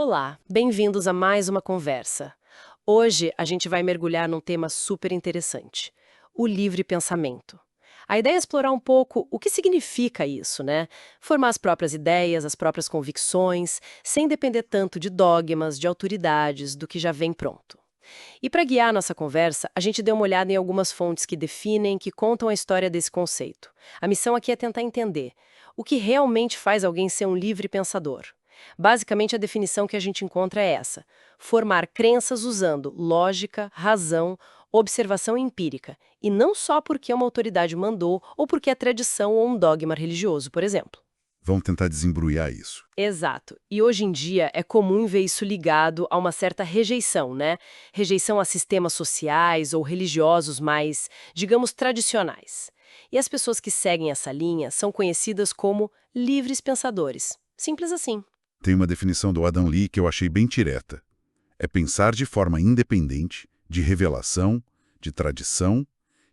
Olá, bem-vindos a mais uma conversa. Hoje a gente vai mergulhar num tema super interessante: o livre pensamento. A ideia é explorar um pouco o que significa isso, né? Formar as próprias ideias, as próprias convicções, sem depender tanto de dogmas, de autoridades, do que já vem pronto. E para guiar a nossa conversa, a gente deu uma olhada em algumas fontes que definem, que contam a história desse conceito. A missão aqui é tentar entender o que realmente faz alguém ser um livre pensador. Basicamente, a definição que a gente encontra é essa: formar crenças usando lógica, razão, observação empírica, e não só porque uma autoridade mandou ou porque é tradição ou um dogma religioso, por exemplo. Vamos tentar desembrulhar isso. Exato. E hoje em dia é comum ver isso ligado a uma certa rejeição, né? Rejeição a sistemas sociais ou religiosos mais, digamos, tradicionais. E as pessoas que seguem essa linha são conhecidas como livres pensadores. Simples assim. Tem uma definição do Adam Lee que eu achei bem direta. É pensar de forma independente, de revelação, de tradição,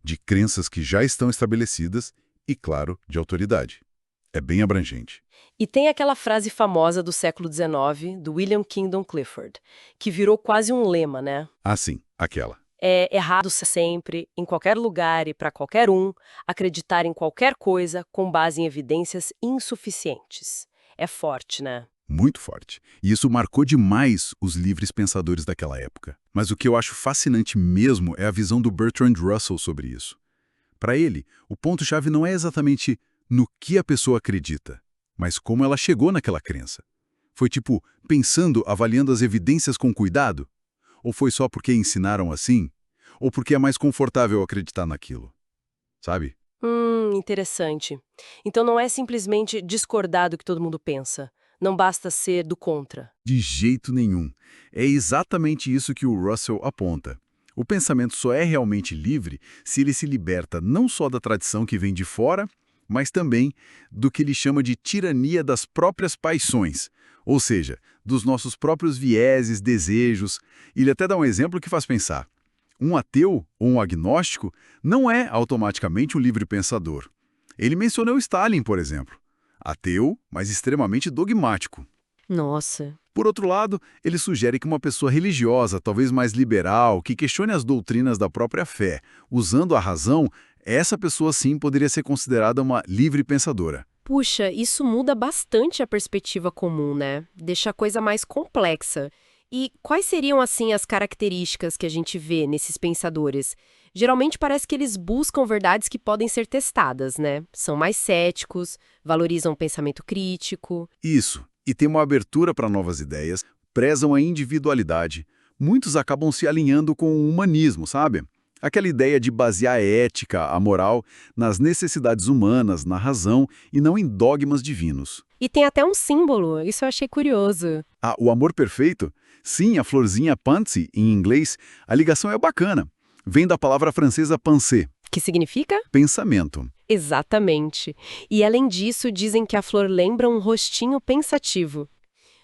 de crenças que já estão estabelecidas e, claro, de autoridade. É bem abrangente. E tem aquela frase famosa do século XIX, do William Kingdon Clifford, que virou quase um lema, né? Ah, sim, aquela. É errado sempre, em qualquer lugar e para qualquer um, acreditar em qualquer coisa com base em evidências insuficientes. É forte, né? Muito forte. E isso marcou demais os livres pensadores daquela época. Mas o que eu acho fascinante mesmo é a visão do Bertrand Russell sobre isso. Para ele, o ponto-chave não é exatamente no que a pessoa acredita, mas como ela chegou naquela crença. Foi tipo, pensando, avaliando as evidências com cuidado? Ou foi só porque ensinaram assim? Ou porque é mais confortável acreditar naquilo? Sabe? Interessante. Então não é simplesmente discordar do que todo mundo pensa. Não basta ser do contra. De jeito nenhum. É exatamente isso que o Russell aponta. O pensamento só é realmente livre se ele se liberta não só da tradição que vem de fora, mas também do que ele chama de tirania das próprias paixões, ou seja, dos nossos próprios vieses, desejos. Ele até dá um exemplo que faz pensar. Um ateu ou um agnóstico não é automaticamente um livre pensador. Ele mencionou Stalin, por exemplo. Ateu, mas extremamente dogmático. Nossa. Por outro lado, ele sugere que uma pessoa religiosa, talvez mais liberal, que questione as doutrinas da própria fé, usando a razão, essa pessoa sim poderia ser considerada uma livre pensadora. Puxa, isso muda bastante a perspectiva comum, né? Deixa a coisa mais complexa. E quais seriam, assim, as características que a gente vê nesses pensadores? Geralmente parece que eles buscam verdades que podem ser testadas, né? São mais céticos, valorizam o pensamento crítico. Isso, e tem uma abertura para novas ideias, prezam a individualidade. Muitos acabam se alinhando com o humanismo, sabe? Aquela ideia de basear a ética, a moral, nas necessidades humanas, na razão e não em dogmas divinos. E tem até um símbolo, isso eu achei curioso. Ah, o amor perfeito? Sim, a florzinha pansy, em inglês, a ligação é bacana. Vem da palavra francesa pensée, Que significa? pensamento. Exatamente. E além disso, dizem que a flor lembra um rostinho pensativo.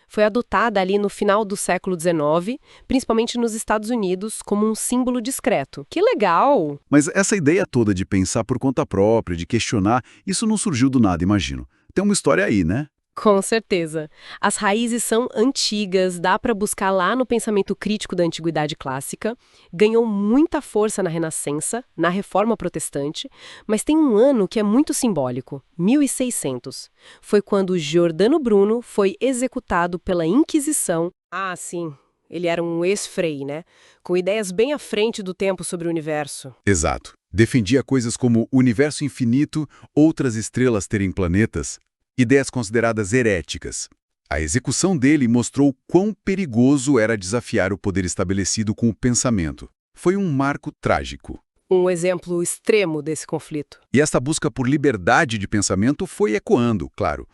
Foi adotada ali no final do século XIX, principalmente nos Estados Unidos, como um símbolo discreto. Que legal! Mas essa ideia toda de pensar por conta própria, de questionar, isso não surgiu do nada, imagino. Tem uma história aí, né? Com certeza. As raízes são antigas, dá para buscar lá no pensamento crítico da Antiguidade Clássica, ganhou muita força na Renascença, na Reforma Protestante, mas tem um ano que é muito simbólico, 1600. Foi quando Giordano Bruno foi executado pela Inquisição. Ah, sim, ele era um ex-frei, né? Com ideias bem à frente do tempo sobre o universo. Exato. Defendia coisas como universo infinito, outras estrelas terem planetas, ideias consideradas heréticas. A execução dele mostrou quão perigoso era desafiar o poder estabelecido com o pensamento. Foi um marco trágico. Um exemplo extremo desse conflito. E esta busca por liberdade de pensamento foi ecoando, claro.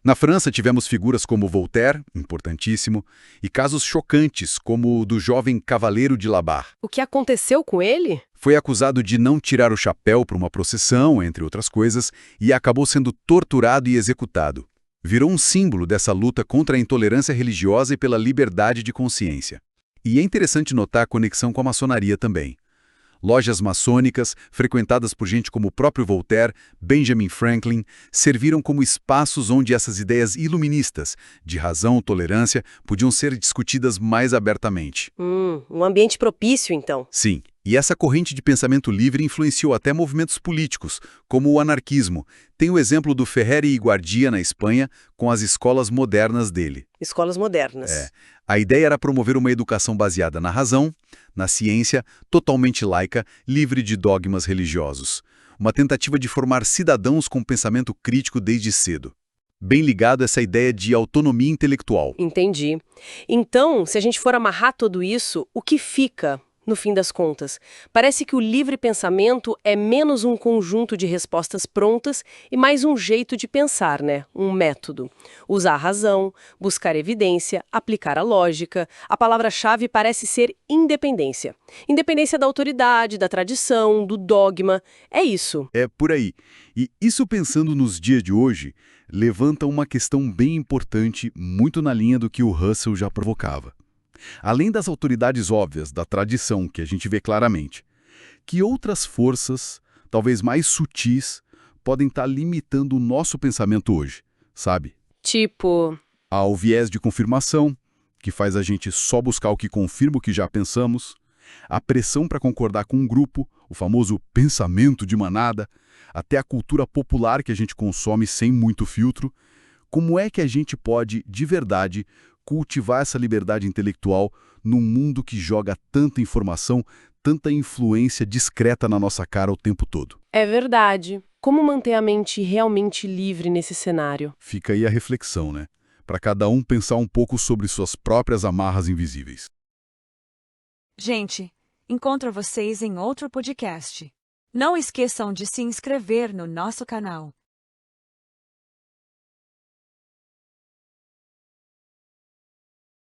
Na França tivemos figuras como Voltaire, importantíssimo, e casos chocantes como o do jovem Cavaleiro de Labarre. O que aconteceu com ele? Foi acusado de não tirar o chapéu para uma procissão, entre outras coisas, e acabou sendo torturado e executado. Virou um símbolo dessa luta contra a intolerância religiosa e pela liberdade de consciência. E é interessante notar a conexão com a maçonaria também. Lojas maçônicas, frequentadas por gente como o próprio Voltaire, Benjamin Franklin, serviram como espaços onde essas ideias iluministas, de razão, tolerância, podiam ser discutidas mais abertamente. Um ambiente propício, então. Sim, e essa corrente de pensamento livre influenciou até movimentos políticos, como o anarquismo. Tem o exemplo do Ferreri e Guardia, na Espanha, com as escolas modernas dele. Escolas modernas. A ideia era promover uma educação baseada na razão, na ciência, totalmente laica, livre de dogmas religiosos. Uma tentativa de formar cidadãos com pensamento crítico desde cedo. Bem ligado a essa ideia de autonomia intelectual. Entendi. Então, se a gente for amarrar tudo isso, o que fica, no fim das contas? Parece que o livre pensamento é menos um conjunto de respostas prontas e mais um jeito de pensar, né? Um método. Usar a razão, buscar evidência, aplicar a lógica. A palavra-chave parece ser independência. Independência da autoridade, da tradição, do dogma. É isso. É por aí. E isso pensando nos dias de hoje, levanta uma questão bem importante, muito na linha do que o Russell já provocava. Além das autoridades óbvias, da tradição, que a gente vê claramente, que outras forças, talvez mais sutis, podem estar limitando o nosso pensamento hoje, sabe? Tipo, Há o viés de confirmação, que faz a gente só buscar o que confirma o que já pensamos, a pressão para concordar com um grupo, o famoso pensamento de manada, até a cultura popular que a gente consome sem muito filtro. Como é que a gente pode, de verdade, cultivar essa liberdade intelectual num mundo que joga tanta informação, tanta influência discreta na nossa cara o tempo todo? é verdade. Como manter a mente realmente livre nesse cenário? Fica aí a reflexão, né? Para cada um pensar um pouco sobre suas próprias amarras invisíveis. Gente, encontro vocês em outro podcast. Não esqueçam de se inscrever no nosso canal.